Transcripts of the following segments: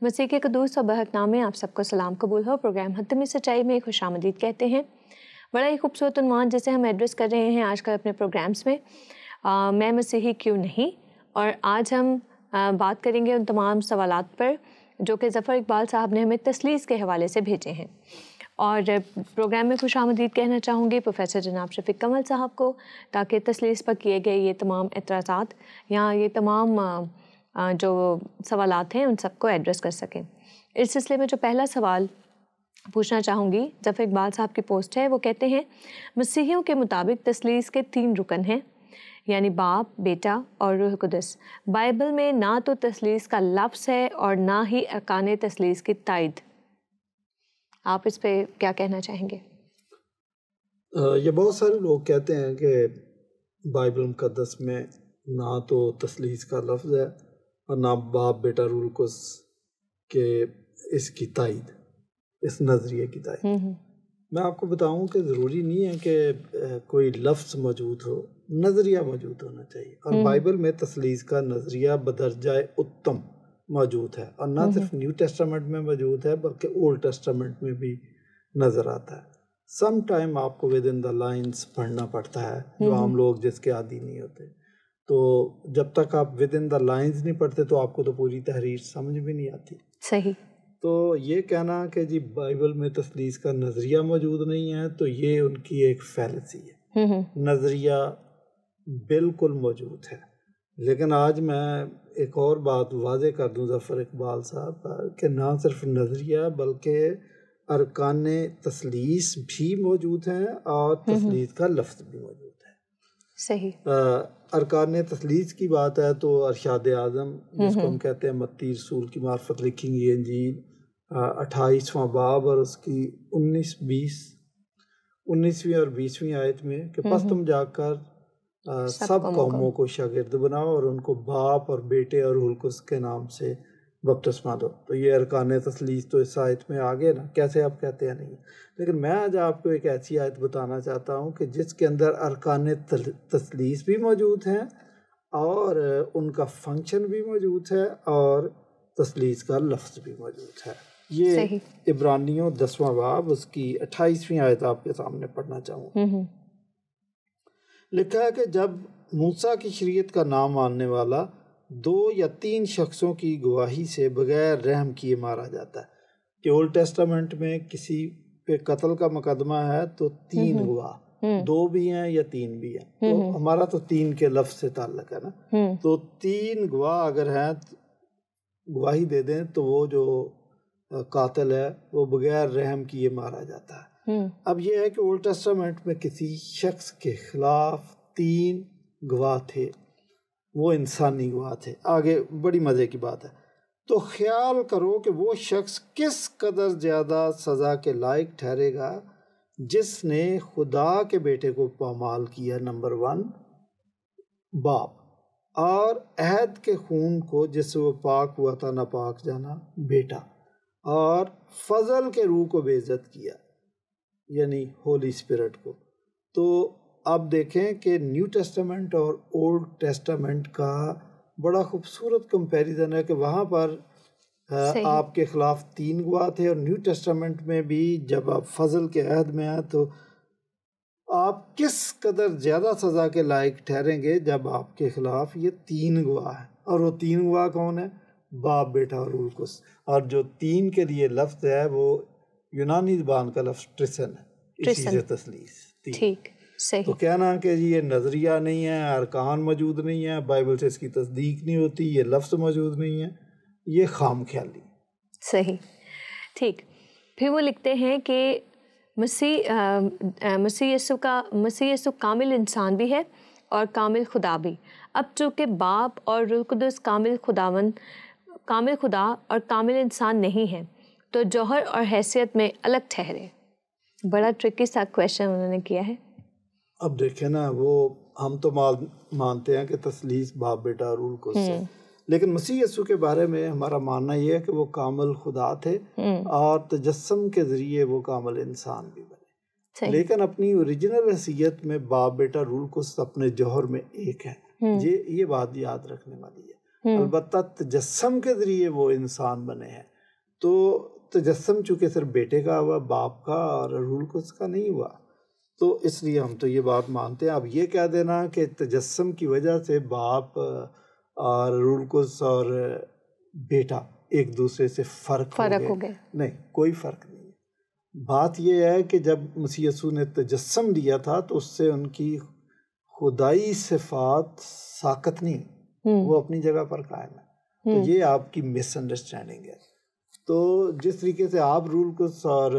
مسیح کے قدوس و بحق نام میں آپ سب کو سلام قبول ہو۔ پروگرام حتمی سچائی میں خوش آمدید کہتے ہیں۔ بڑا ہی خوبصورت عنوان جسے ہم ایڈریس کر رہے ہیں آج کل اپنے پروگرامز میں، میں مسیحی کیوں نہیں، اور آج ہم بات کریں گے ان تمام سوالات پر جو کہ ظفر اقبال صاحب نے ہمیں تثلیث کے حوالے سے بھیجے ہیں۔ اور پروگرام میں خوش آمدید کہنا چاہوں گی پروفیسر جناب شفیق کمل صاحب کو، تاکہ تثلیث پر کیے گئے یہ تمام اعتراضات یا یہ تمام جو سوالات ہیں ان سب کو ایڈریس کر سکیں۔ اس سلسلے میں جو پہلا سوال پوچھنا چاہوں گی، ظفر اقبال صاحب کی پوسٹ ہے، وہ کہتے ہیں مسیحیوں کے مطابق تثلیث کے 3 رکن ہیں، یعنی باپ، بیٹا اور روح القدس۔ بائبل میں نہ تو تثلیث کا لفظ ہے اور نہ ہی ارکان تثلیث کی تائید۔ آپ اس پہ کیا کہنا چاہیں گے؟ یہ بہت سارے لوگ کہتے ہیں کہ بائبل مقدس میں نہ تو تثلیث کا لفظ ہے اور نہ باپ بیٹا روح القدس کے اس کی تائید، اس نظریے کی تائید۔ میں آپ کو بتاؤں کہ ضروری نہیں ہے کہ کوئی لفظ موجود ہو، نظریہ موجود ہونا چاہیے، اور بائبل میں تثلیث کا نظریہ بدرجہ اتم موجود ہے، اور نہ صرف نیو ٹیسٹامنٹ میں موجود ہے بلکہ اولڈ ٹیسٹامنٹ میں بھی نظر آتا ہے۔ سم ٹائم آپ کو ود ان دا لائنز پڑھنا پڑتا ہے، جو عام لوگ جس کے عادی نہیں ہوتے، تو جب تک آپ ود ان دا لائنز نہیں پڑھتے تو آپ کو تو پوری تحریر سمجھ بھی نہیں آتی۔ صحیح۔ تو یہ کہنا کہ جی بائبل میں تثلیث کا نظریہ موجود نہیں ہے، تو یہ ان کی ایک فیلسی ہے۔ نظریہ بالکل موجود ہے، لیکن آج میں ایک اور بات واضح کر دوں ظفر اقبال صاحب کہ نہ صرف نظریہ بلکہ ارکان تثلیث بھی موجود ہیں اور تثلیث کا لفظ بھی موجود ہے۔ صحیح۔ ارکان تثلیث کی بات ہے تو ارشاد اعظم، جس کو ہم کہتے ہیں متی رسول کی معرفت لکھی گئی انجیل، 28واں باب اور اس کی 19ویں اور 20ویں آیت میں کہ پس تم جا کر سب قوموں کو شاگرد بناؤ اور ان کو باپ اور بیٹے اور روح القدس کے نام سے بپتسمہ دو۔ تو یہ ارکان تثلیث تو اس آیت میں آگے نا، کیسے آپ کہتے ہیں نہیں، لیکن میں آج آپ کو ایک ایسی آیت بتانا چاہتا ہوں کہ جس کے اندر ارکان تثلیث بھی موجود ہیں اور ان کا فنکشن بھی موجود ہے اور تثلیث کا لفظ بھی موجود ہے۔ یہ عبرانیوں 10واں باب اس کی 28ویں آیت آپ کے سامنے پڑھنا چاہوں گا۔ لکھا ہے کہ جب موسیٰ کی شریعت کا نام ماننے والا 2 یا 3 شخصوں کی گواہی سے بغیر رحم کیے مارا جاتا ہے، کہ اولڈ ٹیسٹامنٹ میں کسی پہ قتل کا مقدمہ ہے تو 3 گواہ، 2 بھی ہیں یا 3 بھی ہیں، تو ہمارا تو 3 کے لفظ سے تعلق ہے نا، تو 3 گواہ اگر ہیں گواہی دے دیں تو وہ جو قاتل ہے وہ بغیر رحم کیے مارا جاتا ہے۔ اب یہ ہے کہ اولڈ ٹیسٹامنٹ میں کسی شخص کے خلاف 3 گواہ تھے، وہ انسانی گواہ تھے۔ آگے بڑی مزے کی بات ہے، تو خیال کرو کہ وہ شخص کس قدر زیادہ سزا کے لائق ٹھہرے گا جس نے خدا کے بیٹے کو پامال کیا، نمبر 1 باپ، اور عہد کے خون کو جس سے وہ پاک ہوا تھا ناپاک جانا بیٹا، اور فضل کے روح کو بے عزت کیا یعنی ہولی اسپرٹ کو۔ تو اب دیکھیں کہ نیو ٹیسٹامنٹ اور اولڈ ٹیسٹامنٹ کا بڑا خوبصورت کمپیریزن ہے کہ وہاں پر آپ کے خلاف 3 گواہ تھے، اور نیو ٹیسٹامنٹ میں بھی جب آپ فضل کے عہد میں ہیں تو آپ کس قدر زیادہ سزا کے لائق ٹھہریں گے جب آپ کے خلاف یہ 3 گواہ ہیں، اور وہ 3 گواہ کون ہیں؟ باپ، بیٹا اور روح القدس، اور جو 3 کے لیے لفظ ہے وہ یونانی زبان کا لفظ ٹرسن ہے، اسی سے تثلیث۔ ٹھیک، صحیح۔ تو کہنا کہ یہ نظریہ نہیں ہے، ارکان موجود نہیں ہے، بائبل سے اس کی تصدیق نہیں ہوتی، یہ لفظ موجود نہیں ہے، یہ خام خیالی۔ صحیح، ٹھیک۔ پھر وہ لکھتے ہیں کہ مسیح یسوع کامل انسان بھی ہے اور کامل خدا بھی۔ اب چونکہ باپ اور روح القدس کامل خدا اور کامل انسان نہیں ہیں تو جوہر اور حیثیت میں الگ ٹھہرے۔ بڑا ٹرکی سا کویشچن انہوں نے کیا ہے۔ اب دیکھیں نا، وہ ہم تو مانتے ہیں کہ تثلیث باپ، بیٹا اور روح القدس ہے، لیکن مسیح یسوع کے بارے میں ہمارا ماننا یہ ہے کہ وہ کامل خدا تھے اور تجسم کے ذریعے وہ کامل انسان بھی بنے، لیکن اپنی اوریجنل حیثیت میں باپ، بیٹا، روح القدس اپنے جوہر میں ایک ہے۔ یہ بات یاد رکھنے والی ہے۔ البتہ تجسم کے ذریعے وہ انسان بنے ہیں، تو تجسم چونکہ صرف بیٹے کا ہوا، باپ کا اور روح القدس کا نہیں ہوا، تو اس لیے ہم تو یہ بات مانتے ہیں. اب یہ کہہ دینا کہ تجسم کی وجہ سے باپ اور روح القدس اور بیٹا ایک دوسرے سے فرق ہو گئے، نہیں، کوئی فرق نہیں. بات یہ ہے کہ جب مسیح یسوع نے تجسم لیا تھا تو اس سے ان کی خدائی صفات ساقط نہیں، وہ اپنی جگہ پر قائم ہے. تو یہ آپ کی مس انڈرسٹینڈنگ ہے. تو جس طریقے سے آپ روح القدس اور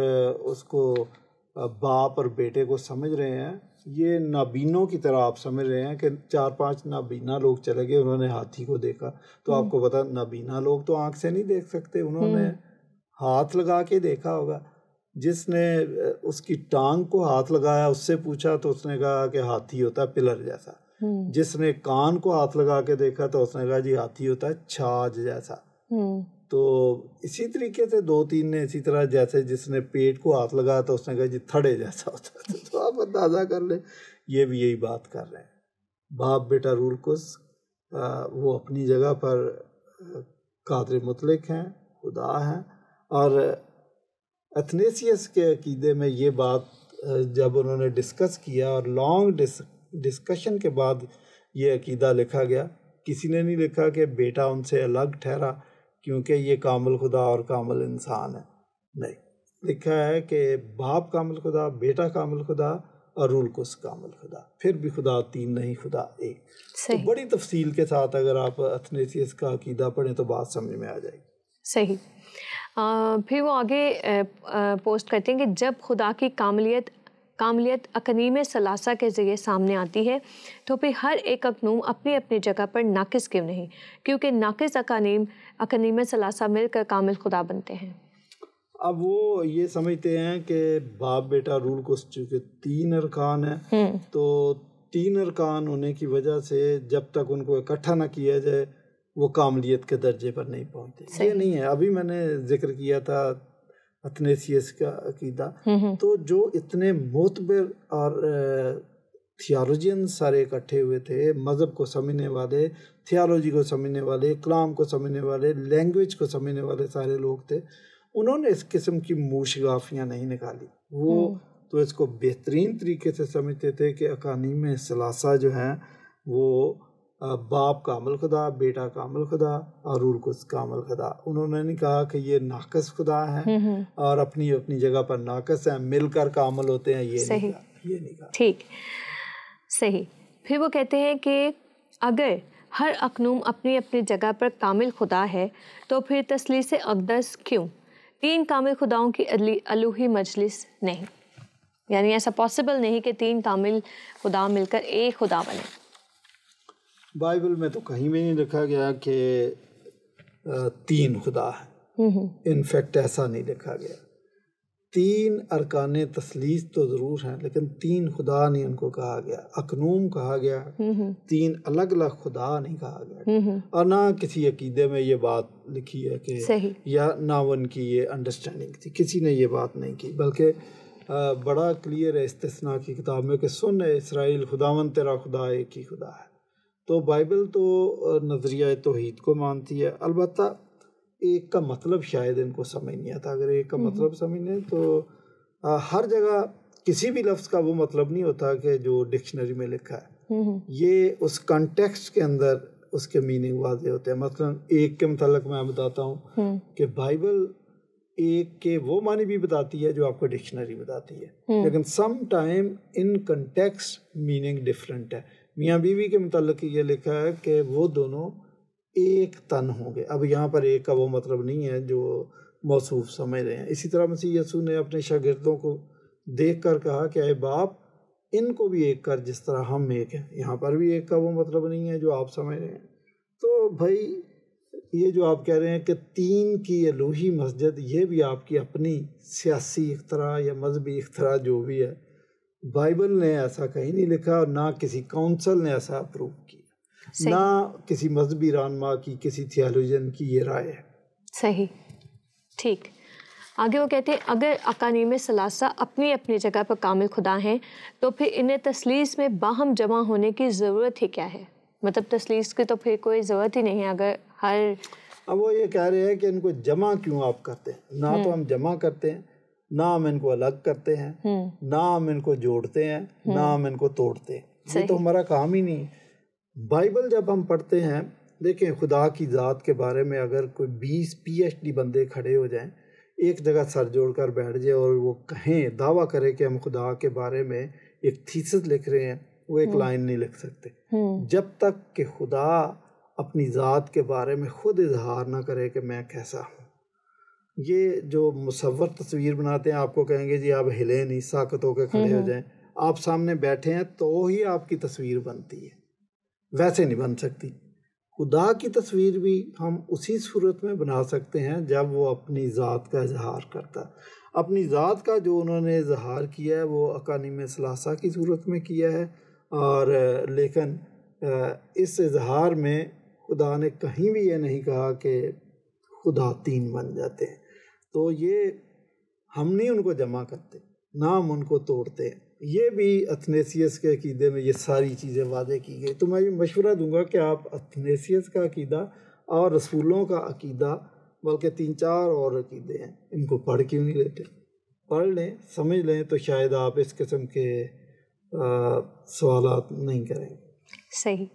اس کو باپ اور بیٹے کو سمجھ رہے ہیں، یہ نابینوں کی طرح آپ سمجھ رہے ہیں کہ 4-5 نابینا لوگ چلے گئے، انہوں نے ہاتھی کو دیکھا. تو آپ کو پتا نابینا لوگ تو آنکھ سے نہیں دیکھ سکتے، انہوں نے ہاتھ لگا کے دیکھا ہوگا. جس نے اس کی ٹانگ کو ہاتھ لگایا اس سے پوچھا تو اس نے کہا کہ ہاتھی ہوتا ہے پلر جیسا. جس نے کان کو ہاتھ لگا کے دیکھا تو اس نے کہا جی ہاتھی ہوتا ہے چھاج جیسا. تو اسی طریقے سے 2-3 نے اسی طرح، جیسے جس نے پیٹ کو ہاتھ لگایا تو اس نے کہا جی تھڑے جیسا ہوتا ہے. تو آپ اندازہ کر لیں، یہ بھی یہی بات کر رہے ہیں. باپ بیٹا روح القدس وہ اپنی جگہ پر قادر مطلق ہیں، خدا ہیں. اور اتھنیسیس کے عقیدے میں یہ بات جب انہوں نے ڈسکس کیا اور لانگ ڈسکشن کے بعد یہ عقیدہ لکھا گیا. کسی نے نہیں لکھا کہ بیٹا ان سے الگ ٹھہرا کیونکہ یہ کامل خدا اور کامل انسان ہے، نہیں، لکھا ہے کہ باپ کامل خدا، بیٹا کامل خدا اور روح القدس کامل خدا. پھر بھی خدا 3 نہیں، خدا ایک. تو بڑی تفصیل کے ساتھ اگر آپ اتھنیسیس کا عقیدہ پڑھیں تو بات سمجھ میں آ جائے گی. صحیح. پھر وہ آگے پوسٹ کرتے ہیں کہ جب خدا کی کاملیت اقانیم ثلاثہ کے ذریعے سامنے آتی ہے تو پھر ہر ایک اقنوم اپنی اپنی جگہ پر ناقص کیوں نہیں، کیونکہ ناقص اقانیم ثلاثہ مل کر کامل خدا بنتے ہیں. اب وہ یہ سمجھتے ہیں کہ باپ بیٹا روح القدس چونکہ 3 ارکان ہیں، تو 3 ارکان ہونے کی وجہ سے جب تک ان کو اکٹھا نہ کیا جائے وہ کاملیت کے درجے پر نہیں پہنچتے. یہ نہیں ہے. ابھی میں نے ذکر کیا تھا اتھنیسیس کا عقیدہ، تو جو اتنے معتبر اور تھیالوجین سارے اکٹھے ہوئے تھے، مذہب کو سمجھنے والے، تھیالوجی کو سمجھنے والے، کلام کو سمجھنے والے، لینگویج کو سمجھنے والے سارے لوگ تھے، انہوں نے اس قسم کی موشگافیاں نہیں نکالی. وہ تو اس کو بہترین طریقے سے سمجھتے تھے کہ اقانیم ثلاثہ جو ہیں وہ باپ کامل خدا، بیٹا کامل خدا اور روح القدس کامل خدا. انہوں نے نہیں کہا کہ یہ ناقص خدا ہیں اور اپنی اپنی جگہ پر ناقص ہیں، مل کر کامل ہوتے ہیں. یہ نہیں کہا. ٹھیک، صحیح. پھر وہ کہتے ہیں کہ اگر ہر اقنوم اپنی اپنی جگہ پر کامل خدا ہے تو پھر تثلیث اقدس کیوں؟ 3 کامل خداؤں کی الوہی مجلس نہیں، یعنی ایسا پاسبل نہیں کہ 3 کامل خدا مل کر ایک خدا بنے. بائبل میں تو کہیں بھی نہیں لکھا گیا کہ 3 خدا ہیں. انفیکٹ ایسا نہیں لکھا گیا. 3 ارکان تثلیث تو ضرور ہیں لیکن 3 خدا نہیں ان کو کہا گیا. اقنوم کہا گیا، 3 الگ الگ خدا نہیں کہا گیا. اور نہ کسی عقیدے میں یہ بات لکھی ہے کہ یا نہ ان کی یہ انڈرسٹینڈنگ تھی، کسی نے یہ بات نہیں کی. بلکہ بڑا کلیئر ہے استثناء کی کتاب میں کہ سن اسرائیل، خداوند تیرا خدا ایک ہی خدا ہے. تو بائبل تو نظریہ توحید کو مانتی ہے. البتہ ایک کا مطلب شاید ان کو سمجھ نہیں آتا. اگر ایک کا مطلب سمجھ لیں تو ہر جگہ کسی بھی لفظ کا وہ مطلب نہیں ہوتا کہ جو ڈکشنری میں لکھا ہے. یہ اس کانٹیکسٹ کے اندر اس کے میننگ واضح ہوتے ہیں. مثلا ایک کے متعلق میں بتاتا ہوں کہ بائبل ایک کے وہ معنی بھی بتاتی ہے جو آپ کو ڈکشنری بتاتی ہے، لیکن سم ٹائم ان کنٹیکسٹ میننگ ڈفرینٹ ہے. میاں بیوی کے متعلق یہ لکھا ہے کہ وہ دونوں ایک تن ہوں گے. اب یہاں پر ایک کا وہ مطلب نہیں ہے جو موصوف سمجھ رہے ہیں. اسی طرح مسیح یسوع نے اپنے شاگردوں کو دیکھ کر کہا کہ اے باپ ان کو بھی ایک کر جس طرح ہم ایک ہیں. یہاں پر بھی ایک کا وہ مطلب نہیں ہے جو آپ سمجھ رہے ہیں. تو بھائی یہ جو آپ کہہ رہے ہیں کہ 3 کی الوہی مسجد، یہ بھی آپ کی اپنی سیاسی اختراع یا مذہبی اختراع جو بھی ہے. بائبل نے ایسا کہیں نہیں لکھا اور نہ کسی کونسل نے ایسا اپروو کیا، نہ کسی مذہبی رہنما کی، کسی تھیالوجین کی یہ رائے ہے. صحیح، ٹھیک. آگے وہ کہتے ہیں اگر اقانیم ثلاثہ اپنی اپنی جگہ پر کامل خدا ہیں تو پھر انہیں تثلیث میں باہم جمع ہونے کی ضرورت ہی کیا ہے؟ مطلب تثلیث کی تو پھر کوئی ضرورت ہی نہیں ہے اگر ہر اب وہ یہ کہہ رہے ہیں کہ ان کو جمع کیوں آپ کرتے ہیں؟ نہ تو ہم جمع کرتے ہیں، نہ ہم ان کو الگ کرتے ہیں، نہ ہم ان کو جوڑتے ہیں، نہ ہم ان کو توڑتے ہیں، یہ تو ہمارا کام ہی نہیں ہے۔ بائبل جب ہم پڑھتے ہیں، دیکھیں خدا کی ذات کے بارے میں اگر کوئی 20 PhD بندے کھڑے ہو جائیں، ایک جگہ سر جوڑ کر بیٹھ جائے اور وہ کہیں دعویٰ کرے کہ ہم خدا کے بارے میں ایک تھیسس لکھ رہے ہیں، وہ ایک لائن نہیں لکھ سکتے جب تک کہ خدا اپنی ذات کے بارے میں خود اظہار نہ کرے کہ میں کیسا ہوں۔ یہ جو مصور تصویر بناتے ہیں، آپ کو کہیں گے جی آپ ہلیں نہیں، ساکت ہو کے کھڑے ہو جائیں، آپ سامنے بیٹھے ہیں تو ہی آپ کی تصویر بنتی ہے، ویسے نہیں بن سکتی۔ خدا کی تصویر بھی ہم اسی صورت میں بنا سکتے ہیں جب وہ اپنی ذات کا اظہار کرتا ہے۔ اپنی ذات کا جو انہوں نے اظہار کیا ہے وہ اقانیم ثلاثہ کی صورت میں کیا ہے، اور لیکن اس اظہار میں خدا نے کہیں بھی یہ نہیں کہا کہ خدا 3 بن جاتے ہیں۔ تو یہ ہم نہیں ان کو جمع کرتے، نہ ہم ان کو توڑتے ہیں۔ یہ بھی اتھنیسیس کے عقیدے میں یہ ساری چیزیں واضح کی گئی۔ تو میں یہ مشورہ دوں گا کہ آپ اتھنیسیس کا عقیدہ اور رسولوں کا عقیدہ، بلکہ 3-4 اور عقیدے ہیں، ان کو پڑھ کیوں نہیں لیتے؟ پڑھ لیں، سمجھ لیں، تو شاید آپ اس قسم کے سوالات نہیں کریں گے۔ صحیح۔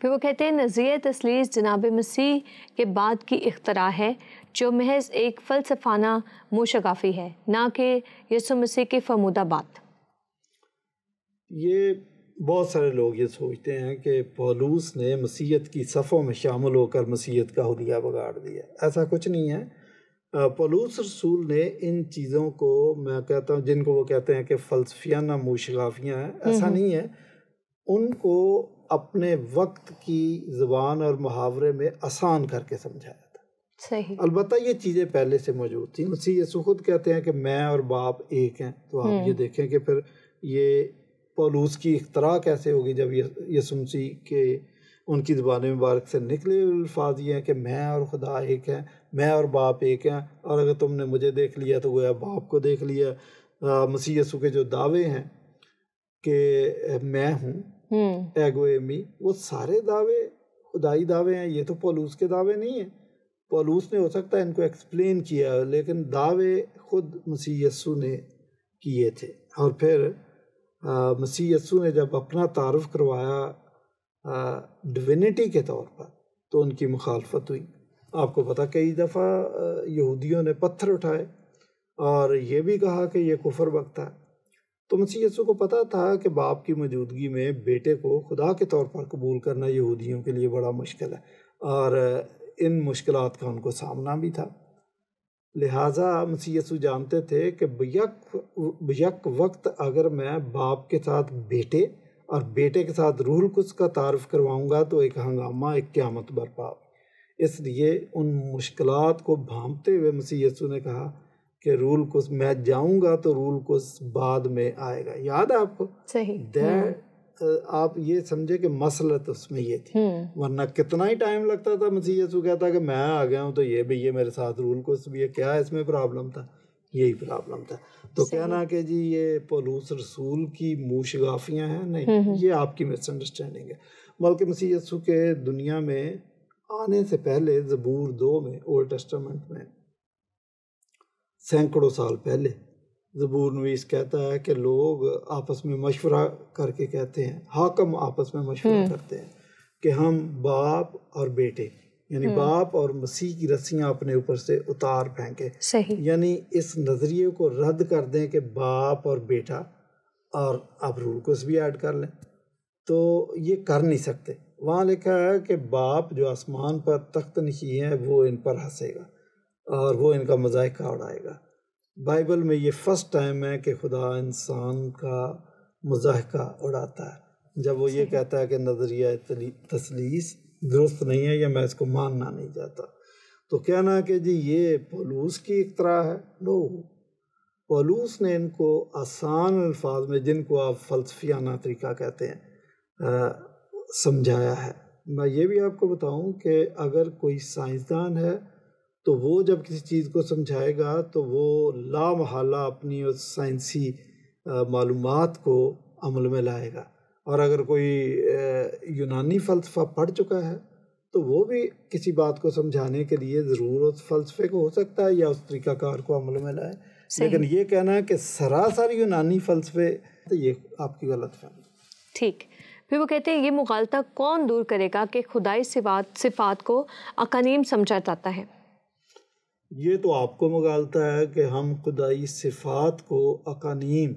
پھر وہ کہتے ہیں نظریہ تثلیث جناب مسیح کے بعد کی اختراع ہے جو محض ایک فلسفانہ موشگافی ہے، نہ کہ یسوع مسیح کی فرمودہ بات۔ یہ بہت سارے لوگ یہ سوچتے ہیں کہ پولوس نے مسیحیت کی صفوں میں شامل ہو کر مسیحیت کا حلیہ بگاڑ دیا۔ ایسا کچھ نہیں ہے۔ پولوس رسول نے ان چیزوں کو، میں کہتا ہوں جن کو وہ کہتے ہیں کہ فلسفیانہ موشگافیاں ہیں، ایسا نہیں ہے، ان کو اپنے وقت کی زبان اور محاورے میں آسان کر کے سمجھایا تھا۔ صحیح۔ البتہ یہ چیزیں پہلے سے موجود تھیں۔ مسیح یسوع خود کہتے ہیں کہ میں اور باپ ایک ہیں، تو آپ یہ دیکھیں کہ پھر یہ پولوس کی اختراع کیسے ہوگی جب یسوع مسیح کے ان کی زبان مبارک سے نکلے الفاظ یہ ہیں کہ میں اور خدا ایک ہیں، میں اور باپ ایک ہیں، اور اگر تم نے مجھے دیکھ لیا تو گویا باپ کو دیکھ لیا۔ مسیح یسوع کے جو دعوے ہیں کہ میں ہوں، ایگو ایمی، وہ سارے دعوے خدائی دعوے ہیں، یہ تو پولوس کے دعوے نہیں ہیں۔ پولوس نے ہو سکتا ہے ان کو ایکسپلین کیا، لیکن دعوے خود مسیح یسوع نے کیے تھے۔ اور پھر مسیح یسوع نے جب اپنا تعارف کروایا ڈیوینٹی کے طور پر تو ان کی مخالفت ہوئی۔ آپ کو پتہ کئی دفعہ یہودیوں نے پتھر اٹھائے اور یہ بھی کہا کہ یہ کفر بکتا ہے۔ تو مسیح یسوع کو پتہ تھا کہ باپ کی موجودگی میں بیٹے کو خدا کے طور پر قبول کرنا یہودیوں کے لیے بڑا مشکل ہے، اور ان مشکلات کا ان کو سامنا بھی تھا۔ لہٰذا مسیح یسوع جانتے تھے کہ بیک وقت اگر میں باپ کے ساتھ بیٹے اور بیٹے کے ساتھ روح القدس کا تعارف کرواؤں گا تو ایک ہنگامہ، ایک قیامت برپا ہوگی۔ اس لیے ان مشکلات کو بھانپتے ہوئے مسیح یسوع نے کہا کہ روح القدس، میں جاؤں گا تو روح القدس بعد میں آئے گا۔ یاد ہے آپ کو؟ صحیح۔ آپ یہ سمجھے کہ مسئلہ اس میں یہ تھی، ورنہ کتنا ہی ٹائم لگتا تھا۔ مسیح یسوع کہتا کہ میں آ گیا ہوں تو یہ بھی، یہ میرے ساتھ روح القدس بھی ہے، کیا اس میں پرابلم تھا؟ یہی پرابلم تھا۔ تو کہنا کہ جی یہ پولوس رسول کی موشگافیاں ہیں، نہیں، یہ آپ کی مس انڈرسٹینڈنگ ہے۔ بلکہ مسیح یسوع کے دنیا میں آنے سے پہلے زبور 2 میں، اولڈ ٹیسٹامنٹ میں، سینکڑوں سال پہلے زبور نویس کہتا ہے کہ لوگ آپس میں مشورہ کر کے کہتے ہیں، حاکم آپس میں مشورہ کرتے ہیں کہ ہم باپ اور بیٹے، یعنی باپ اور مسیح کی رسیاں اپنے اوپر سے اتار پھینکے، یعنی اس نظریے کو رد کر دیں کہ باپ اور بیٹا، اور اب روح القدس بھی ایڈ کر لیں۔ تو یہ کر نہیں سکتے۔ وہاں لکھا ہے کہ باپ جو آسمان پر تخت نشین ہے وہ ان پر ہنسے گا اور وہ ان کا مضاحکہ اڑائے گا۔ بائبل میں یہ فرسٹ ٹائم ہے کہ خدا انسان کا مضاحکہ اڑاتا ہے، جب وہ یہ کہتا ہے کہ نظریہ تثلیث درست نہیں ہے یا میں اس کو ماننا نہیں چاہتا۔ تو کہنا کہ جی یہ پولوس کی اختراع ہے، نو، پولوس نے ان کو آسان الفاظ میں، جن کو آپ فلسفیانہ طریقہ کہتے ہیں، سمجھایا ہے۔ میں یہ بھی آپ کو بتاؤں کہ اگر کوئی سائنسدان ہے تو وہ جب کسی چیز کو سمجھائے گا تو وہ لا محالہ اپنی اس سائنسی معلومات کو عمل میں لائے گا، اور اگر کوئی یونانی فلسفہ پڑھ چکا ہے تو تو وہ بھی کسی بات کو سمجھانے کے لیے ضرور اس فلسفے کو ہو سکتا ہے یا اس طریقہ کار کو عمل میں لائے، لیکن یہ کہنا ہے کہ سراسر یونانی فلسفے، تو یہ آپ کی غلط فہمی۔ ٹھیک، پھر وہ کہتے ہیں یہ مغالطہ کون دور کرے گا کہ خدائی صفات کو اقانیم سمجھا جاتا ہے؟ یہ تو آپ کو مغالطہ ہے کہ ہم خدائی صفات کو اقانیم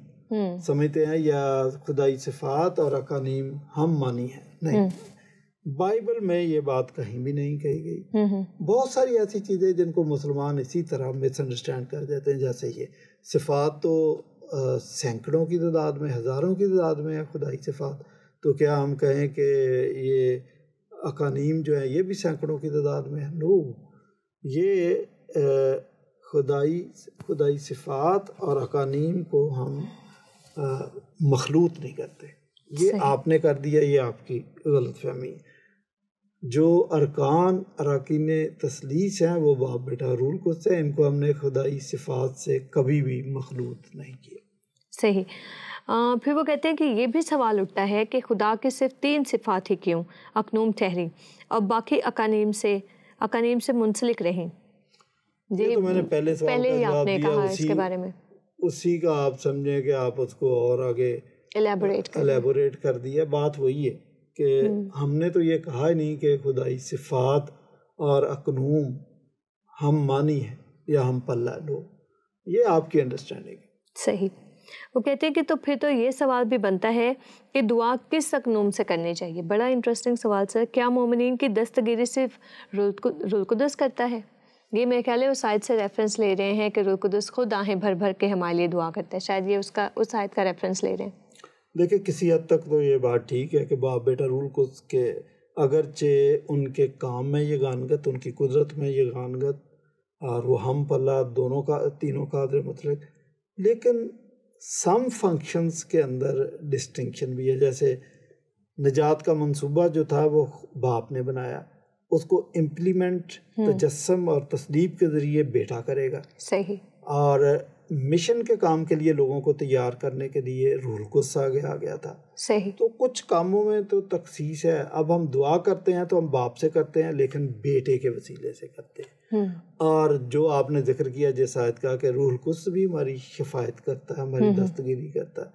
سمجھتے ہیں یا خدائی صفات اور اقانیم ہم مانی ہیں، نہیں، بائبل میں یہ بات کہیں بھی نہیں کہی گئی۔ بہت ساری ایسی چیزیں جن کو مسلمان اسی طرح مس انڈرسٹینڈ کر دیتے ہیں، جیسے یہ صفات تو سینکڑوں کی تعداد میں، ہزاروں کی تعداد میں ہے خدائی صفات، تو کیا ہم کہیں کہ یہ اقانیم جو ہیں یہ بھی سینکڑوں کی تعداد میں ہے؟ نو، یہ خدائی صفات اور اقانیم کو ہم مخلوط نہیں کرتے، یہ آپ نے کر دیا، یہ آپ کی غلط فہمی ہے۔ جو اراکین تثلیث ہیں وہ باپ بیٹا روح القدس ہے، ان کو ہم نے خدائی صفات سے کبھی بھی مخلوط نہیں کیا۔ صحیح۔ پھر وہ کہتے ہیں کہ یہ بھی سوال اٹھتا ہے کہ خدا کی صرف 3 صفات ہی کیوں اقنوم ٹھہری اور باقی اقانیم سے منسلک رہیں؟ یہ تو میں نے پہلے سوال کا جواب دیا، اس کے بارے میں اسی کا آپ سمجھیں کہ آپ اس کو اور آگے الیبوریٹ کر دیا۔ بات وہی ہے کہ ہم نے تو یہ کہا ہی نہیں کہ خدائی صفات اور اقنوم ہم مانی ہے یا ہم پلہ لو، یہ آپ کی انڈرسٹینڈنگ ہے۔ صحیح۔ وہ کہتے ہیں کہ تو پھر تو یہ سوال بھی بنتا ہے کہ دعا کس اقنوم سے کرنی چاہیے؟ بڑا انٹرسٹنگ سوال سر۔ کیا مومنین کی دستگیری صرف روح القدس کرتا ہے؟ یہ میرے خیال ہے اس آیت سے ریفرنس لے رہے ہیں کہ روح القدس خود آہیں بھر بھر کے ہمارے لیے دعا کرتا ہے، شاید یہ اس آیت کا ریفرنس لے رہے ہیں۔ دیکھیں کسی حد تک تو یہ بات ٹھیک ہے کہ باپ بیٹا روح القدس کے اگرچہ ان کے کام میں یہ گانگت، ان کی قدرت میں یہ گانگت، اور وہ ہم پلہ دونوں کا تینوں قادر مطلق، لیکن سم فنکشنز کے اندر ڈسٹنکشن بھی ہے۔ جیسے نجات کا منصوبہ جو تھا وہ باپ نے بنایا، اس کو امپلیمنٹ تجسم اور تصدیق کے ذریعے بیٹا کرے گا۔ صحیح۔ اور مشن کے کام کے لیے لوگوں کو تیار کرنے کے لیے روح القدس آگے آ گیا تھا۔ صحیح۔ تو کچھ کاموں میں تو تخصیص ہے۔ اب ہم دعا کرتے ہیں تو ہم باپ سے کرتے ہیں، لیکن بیٹے کے وسیلے سے کرتے ہیں۔ اور جو آپ نے ذکر کیا جیسا آیت کا کہ روح القدس بھی ہماری شفاعت کرتا ہے، ہماری دستگیری کرتا ہے،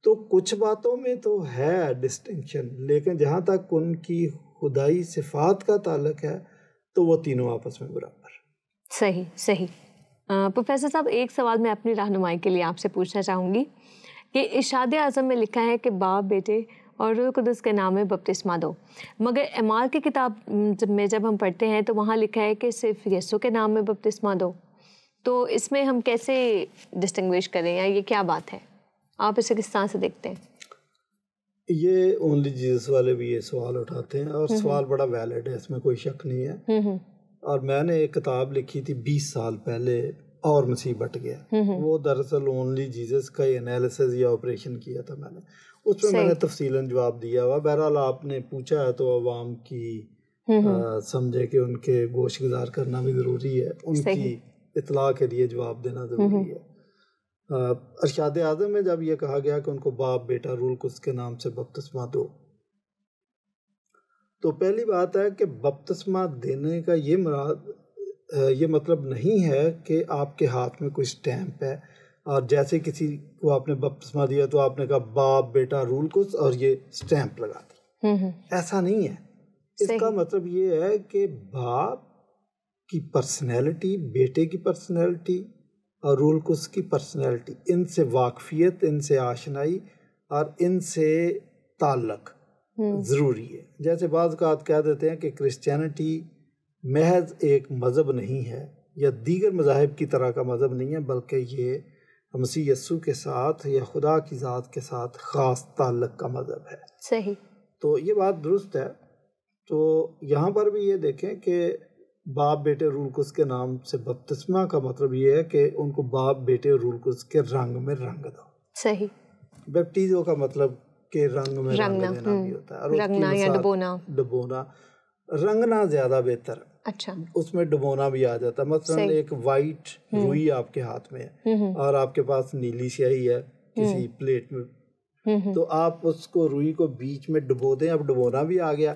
تو کچھ باتوں میں تو ہے ڈسٹنکشن، لیکن جہاں تک ان کی خدائی صفات کا تعلق ہے تو وہ تینوں آپس میں برابر۔ صحیح صحیح۔ پروفیسر صاحب ایک سوال میں اپنی رہنمائی کے لیے آپ سے پوچھنا چاہوں گی کہ ارشاد اعظم میں لکھا ہے کہ باپ بیٹے اور روح القدس کے نام میں بپتسمہ دو، مگر اعمال کی کتاب میں جب ہم پڑھتے ہیں تو وہاں لکھا ہے کہ صرف یسوع کے نام میں بپتسمہ دو، تو اس میں ہم کیسے ڈسٹنگوش کریں یا یہ کیا بات ہے؟ آپ اسے کس طرح سے دیکھتے ہیں؟ یہ اونلی جیزس والے بھی یہ سوال اٹھاتے ہیں اور سوال بڑا ویلڈ ہے، اس میں کوئی شک نہیں ہے۔ اور میں نے ایک کتاب لکھی تھی 20 سال پہلے، اور مسیح بٹ گیا، وہ دراصل اونلی جیزس کا انالیسز یا آپریشن کیا تھا میں نے، اس میں نے تفصیلاً جواب دیا ہوا۔ بہرحال آپ نے پوچھا ہے تو عوام کی سمجھے کہ ان کے گوش گزار کرنا بھی ضروری ہے، ان کی اطلاع کے لیے جواب دینا ضروری ہے۔ ارشاد اعظم میں جب یہ کہا گیا کہ ان کو باپ بیٹا روح القدس کے نام سے بپتسمہ دو، تو پہلی بات ہے کہ بپتسمہ دینے کا یہ مطلب نہیں ہے کہ آپ کے ہاتھ میں کوئی سٹیمپ ہے اور جیسے کسی کو آپ نے بپتسمہ دیا تو آپ نے کہا باپ بیٹا روح القدس اور یہ سٹیمپ لگا دی، ایسا نہیں ہے۔ اس کا مطلب یہ ہے کہ باپ کی پرسنالٹی، بیٹے کی پرسنالٹی اور روح القدس کی پرسنالٹی، ان سے واقفیت، ان سے آشنائی اور ان سے تعلق ضروری ہے۔ جیسے بعض اوقات کہہ دیتے ہیں کہ کرسچینٹی محض ایک مذہب نہیں ہے یا دیگر مذاہب کی طرح کا مذہب نہیں ہے، بلکہ یہ مسیح یسوع کے ساتھ یا خدا کی ذات کے ساتھ خاص تعلق کا مذہب ہے۔ صحیح۔ تو یہ بات درست ہے۔ تو یہاں پر بھی یہ دیکھیں کہ باپ بیٹے روح القدس کے نام سے بپتسمہ کا مطلب یہ ہے کہ ان کو باپ بیٹے روح القدس کے رنگ میں رنگ دو۔ صحیح۔ بیپٹیزو کا مطلب کہ رنگ میں رنگ دینا بھی ہوتا ہے، اور رنگنا یا ڈبونا، رنگنا زیادہ بہتر، اچھا اس میں ڈبونا بھی آ جاتا ہے۔ مثلا ایک وائٹ روئی آپ کے ہاتھ میں ہے اور آپ کے پاس نیلی سیاہی ہے کسی پلیٹ میں تو آپ اس کو روئی کو بیچ میں ڈبو دیں. اب ڈبونا بھی آ گیا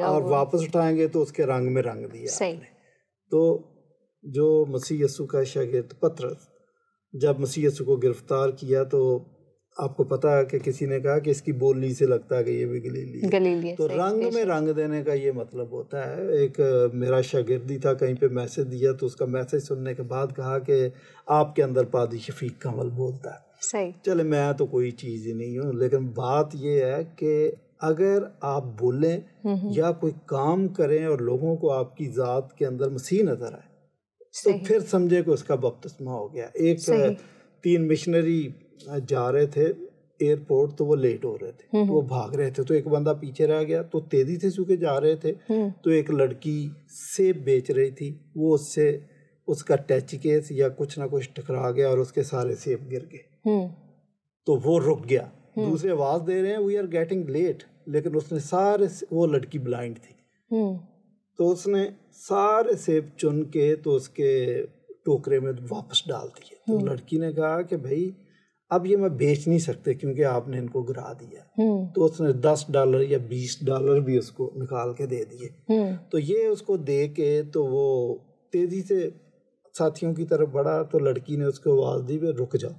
اور واپس اٹھائیں گے تو اس کے رنگ میں رنگ دیا آپ نے. تو جو مسیح یسوع کا شاگرد پطرس جب مسیح یسوع کو گرفتار کیا تو آپ کو پتا ہے کہ کسی نے کہا کہ اس کی بولی سے لگتا ہے کہ یہ بھی گلیلی ہے. تو رنگ میں رنگ دینے کا یہ مطلب ہوتا ہے. ایک میرا شاگردی تھا, کہیں پہ میسج دیا تو اس کا میسج سننے کے بعد کہا کہ آپ کے اندر پادری شفیق کا عمل بولتا ہے. چلے میں تو کوئی چیز ہی نہیں ہوں, لیکن بات یہ ہے کہ اگر آپ بولیں یا کوئی کام کریں اور لوگوں کو آپ کی ذات کے اندر مسیح نظر آئے تو پھر سمجھے کہ اس کا بپتسمہ ہو گیا. ایک 3 مشنری جا رہے تھے ایئرپورٹ, تو وہ لیٹ ہو رہے تھے, وہ بھاگ رہے تھے, تو ایک بندہ پیچھے رہ گیا. تو تیزی سے چونکہ جا رہے تھے تو ایک لڑکی سیب بیچ رہی تھی, وہ اس سے اس کا ٹچ کیس یا کچھ نہ کچھ ٹکرا گیا اور اس کے سارے سیب گر گئے. تو وہ رک گیا. دوسرے آواز دے رہے ہیں وی آر گیٹنگ لیٹ, لیکن اس نے سارے, وہ لڑکی بلائنڈ تھی, تو اس نے سارے سیب چن کے تو اس کے ٹوکرے میں واپس ڈال دیے. تو لڑکی نے کہا کہ بھائی اب یہ میں بیچ نہیں سکتے کیونکہ آپ نے ان کو گرا دیا. تو اس نے $10 یا $20 بھی اس کو نکال کے دے دیے. تو یہ اس کو دے کے تو وہ تیزی سے ساتھیوں کی طرف بڑھا. تو لڑکی نے اس کو آواز دی, رک جاؤ,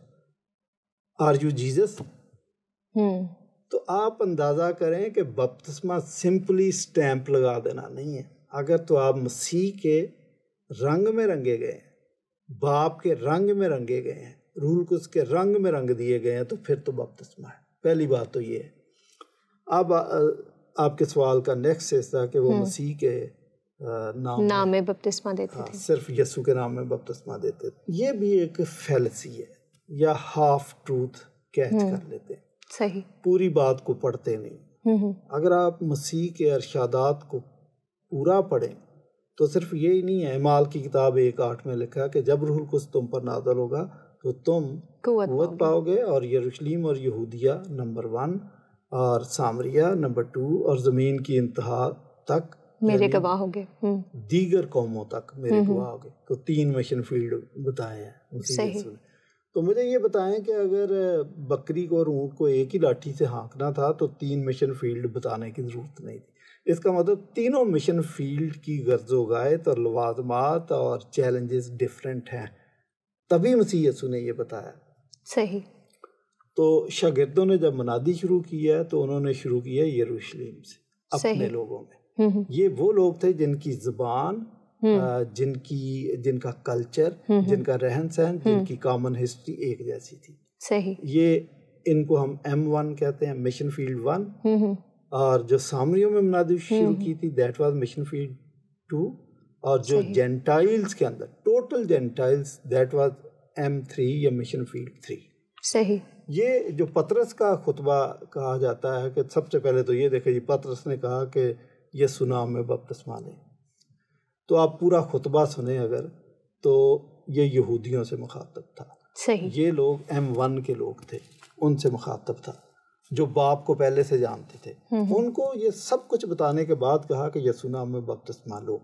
آر یو جیزس؟ تو آپ اندازہ کریں کہ بپتسمہ سمپلی سٹیمپ لگا دینا نہیں ہے. اگر تو آپ مسیح کے رنگ میں رنگے گئے ہیں, باپ کے رنگ میں رنگے گئے ہیں, روح القدس کے رنگ میں رنگ دیے گئے ہیں, تو پھر تو بپتسمہ ہے. پہلی بات تو یہ ہے. اب آپ کے سوال کا نیکسٹ حصہ کہ وہ مسیح کے نام میں بپتسمہ دیتے تھے, صرف یسوع کے نام میں بپتسمہ دیتے تھے. یہ بھی ایک فیلسی ہے یا ہاف ٹروتھ کیچ کر لیتے ہیں. صحیح, پوری بات کو پڑھتے نہیں. اگر آپ مسیح کے ارشادات کو پورا پڑھیں تو صرف یہی نہیں ہے. اعمال کی کتاب 1:8 میں لکھا کہ جب روح القدس تم پر نازل ہوگا تو تم قوت پاؤ گے, اور یروشلم اور یہودیہ نمبر 1 اور سامریہ نمبر 2 اور زمین کی انتہا تک میرے گواہ ہوگے, دیگر قوموں تک میرے گواہ ہوگے. تو 3 مشن فیلڈ بتائے ہیں مسیح یسوع نے. تو مجھے یہ بتائیں کہ اگر بکری کو اور اونٹ کو ایک ہی لاٹھی سے ہانکنا تھا تو 3 مشن فیلڈ بتانے کی ضرورت نہیں تھی. اس کا مطلب تینوں مشن فیلڈ کی غرض و غایت اور لوازمات اور چیلنجز ڈفرینٹ ہیں, تبھی مسیح یسوع نے یہ بتایا. صحیح. تو شاگردوں نے جب منادی شروع کیا تو انہوں نے شروع کیا یروشلم سے, اپنے لوگوں میں. یہ وہ لوگ تھے جن کی زبان, جن کا کلچر, جن کا رہن سہن, جن کی کامن ہسٹری ایک جیسی تھی. صحیح. یہ ان کو ہم M1 کہتے ہیں, مشن فیلڈ 1. اور جو سامریوں میں منادی شروع کی تھی دیٹ واز مشن فیلڈ 2. اور جو جینٹائلز کے اندر total gentiles that was M3 یا مشن فیلڈ 3. صحیح. یہ جو پطرس کا خطبہ کہا جاتا ہے کہ سب سے پہلے تو یہ دیکھیں جی, پطرس نے کہا کہ یسوع نام میں بپتسمہ لیں. تو آپ پورا خطبہ سنیں اگر, تو یہ یہودیوں سے مخاطب تھا. صحیح. یہ لوگ M1 کے لوگ تھے, ان سے مخاطب تھا, جو باپ کو پہلے سے جانتے تھے. ان کو یہ سب کچھ بتانے کے بعد کہا کہ یسوع نام میں بپتسمہ لو.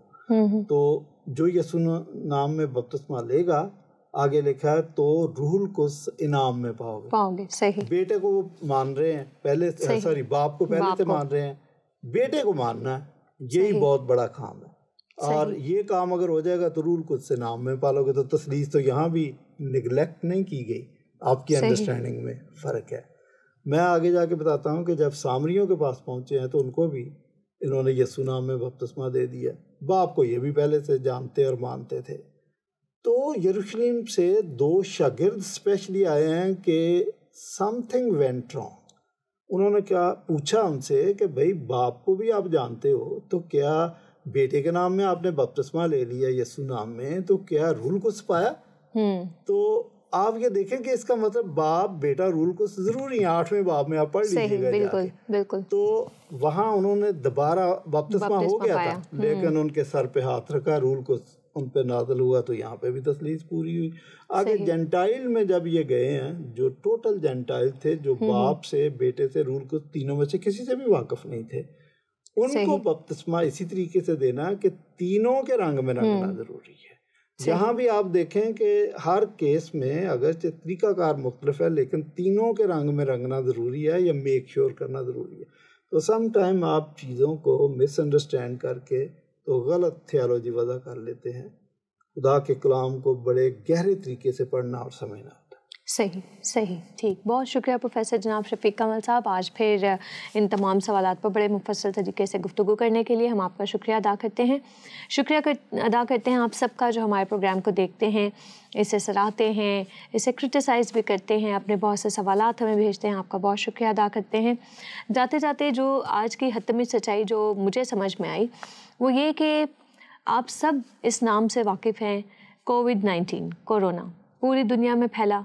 تو جو یسوع نام میں بپتسمہ لے گا, آگے لکھا ہے تو روح القدس انعام میں پاؤ گے. صحیح. بیٹے کو وہ مان رہے ہیں پہلے, سوری باپ کو پہلے سے مان رہے ہیں, بیٹے کو ماننا ہے, یہی بہت بڑا کام ہے. اور یہ کام اگر ہو جائے گا تو روح القدس سے نام میں پالو گے. تو تثلیث تو یہاں بھی نگلیکٹ نہیں کی گئی, آپ کی انڈرسٹینڈنگ میں فرق ہے. میں آگے جا کے بتاتا ہوں کہ جب سامریوں کے پاس پہنچے ہیں تو ان کو بھی انہوں نے یسوع نام میں بپتسمہ دے دیا. باپ کو یہ بھی پہلے سے جانتے اور مانتے تھے. تو یروشلم سے 2 شاگرد اسپیشلی آئے ہیں کہ سم تھنگ وینٹ رانگ. انہوں نے کیا پوچھا ان سے کہ بھائی باپ کو بھی آپ جانتے ہو, تو کیا بیٹے کے نام میں آپ نے بپتسمہ لے لیا یسوع نام میں, تو کیا روح القدس پایا؟ تو آپ یہ دیکھیں کہ اس کا مطلب باپ بیٹا روح القدس ضروری ہے. 8ویں باب میں آپ پڑھ لیجیے گا. بالکل بالکل. تو وہاں انہوں نے دوبارہ بپتسمہ ہو گیا تھا, لیکن ان کے سر پہ ہاتھ رکھا, روح القدس ان پہ نازل ہوا, تو یہاں پہ بھی تثلیث پوری ہوئی. آگے جینٹائل میں جب یہ گئے ہیں, جو ٹوٹل جینٹائل تھے, جو باپ سے, بیٹے سے, روح القدس تینوں میں سے کسی سے بھی واقف نہیں تھے, ان کو بپتسمہ اسی طریقے سے دینا کہ تینوں کے رنگ میں رنگنا ضروری ہے. جہاں بھی آپ دیکھیں کہ ہر کیس میں اگرچہ طریقہ کار مختلف ہے لیکن تینوں کے رنگ میں رنگنا ضروری ہے یا میک شیور کرنا ضروری ہے. تو سم ٹائم آپ چیزوں کو مس انڈرسٹینڈ کر کے تو غلط تھیالوجی وضع کر لیتے ہیں. خدا کے کلام کو بڑے گہرے طریقے سے پڑھنا اور سمجھنا ہوتا ہے. صحیح ٹھیک. بہت شکریہ پروفیسر جناب شفیق کمل صاحب. آج پھر ان تمام سوالات پر بڑے مفصل طریقے سے گفتگو کرنے کے لیے ہم آپ کا شکریہ ادا کرتے ہیں. ادا کرتے ہیں آپ سب کا جو ہمارے پروگرام کو دیکھتے ہیں, اسے سراہتے ہیں, اسے کرٹیسائز بھی کرتے ہیں, اپنے بہت سے سوالات ہمیں بھیجتے ہیں. آپ کا بہت شکریہ ادا کرتے ہیں. جاتے جاتے جو آج کی حتمی سچائی جو مجھے سمجھ میں آئی وہ یہ کہ آپ سب اس نام سے واقف ہیں. کووڈ-19 کورونا پوری دنیا میں پھیلا.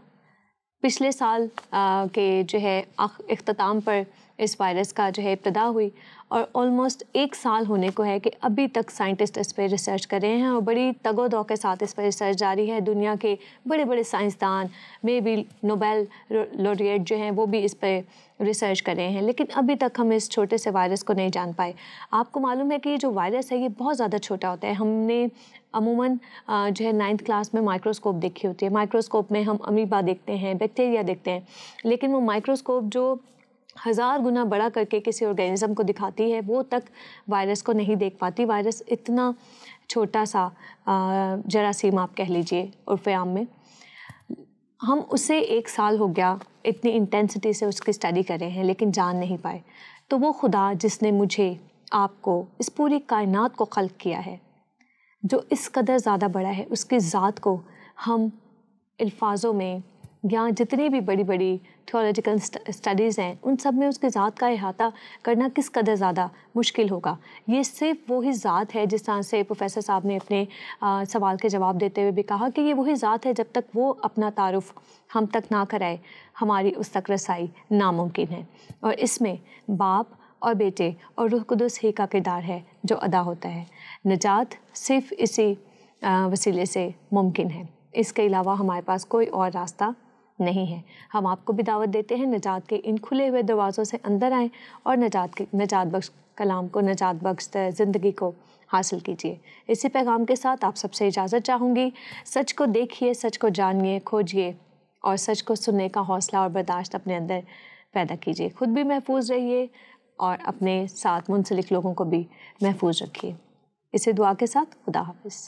پچھلے سال کے جو ہے اختتام پر اس وائرس کا جو ہے ابتدا ہوئی اور آلموسٹ 1 سال ہونے کو ہے کہ ابھی تک سائنٹسٹ اس پہ ریسرچ کر رہے ہیں اور بڑی تگ و دو کے ساتھ اس پہ ریسرچ جاری ہے. دنیا کے بڑے بڑے سائنسدان میں بھی نوبیل لوریٹ جو ہیں وہ بھی اس پہ ریسرچ کر رہے ہیں, لیکن ابھی تک ہم اس چھوٹے سے وائرس کو نہیں جان پائے. آپ کو معلوم ہے کہ یہ جو وائرس ہے یہ بہت زیادہ چھوٹا ہوتا ہے. ہم نے عموماً جو ہے 9th کلاس میں مائکروسکوپ دیکھی ہوتی ہے. مائکروسکوپ میں ہم امیبا دیکھتے ہیں, بیکٹیریا دیکھتے ہیں, لیکن وہ مائکروسکوپ جو 1000 گنا بڑا کر کے کسی آرگینزم کو دکھاتی ہے وہ تک وائرس کو نہیں دیکھ پاتی. وائرس اتنا چھوٹا سا جراثیم آپ کہہ لیجئے عرف عام میں. ہم اسے 1 سال ہو گیا اتنی انٹینسٹی سے اس کی اسٹڈی کر رہے ہیں لیکن جان نہیں پائے. تو وہ خدا جس نے مجھے, آپ کو, اس پوری کائنات کو خلق کیا ہے, جو اس قدر زیادہ بڑا ہے, اس کی ذات کو ہم الفاظوں میں یا جتنی بھی بڑی بڑی تھیولوجیکل اسٹڈیز ہیں ان سب میں اس کی ذات کا احاطہ کرنا کس قدر زیادہ مشکل ہوگا. یہ صرف وہی ذات ہے, جس طرح سے پروفیسر صاحب نے اپنے سوال کے جواب دیتے ہوئے بھی کہا کہ یہ وہی ذات ہے, جب تک وہ اپنا تعارف ہم تک نہ کرائے ہماری اس تک رسائی ناممکن ہے. اور اس میں باپ اور بیٹے اور روح قدس ہی کا کردار ہے جو ادا ہوتا ہے. نجات صرف اسی وسیلے سے ممکن ہے, اس کے علاوہ ہمارے پاس کوئی اور راستہ نہیں ہے. ہم آپ کو بھی دعوت دیتے ہیں نجات کے ان کھلے ہوئے دروازوں سے اندر آئیں اور نجات بخش کلام کو, نجات بخش زندگی کو حاصل کیجیے. اسی پیغام کے ساتھ آپ سب سے اجازت چاہوں گی. سچ کو دیکھیے, سچ کو جانیے, کھوجیے اور سچ کو سننے کا حوصلہ اور برداشت اپنے اندر پیدا کیجیے. خود بھی محفوظ رہیے اور اپنے ساتھ منسلک لوگوں کو بھی محفوظ رکھیے. اسی دعا کے ساتھ خدا حافظ.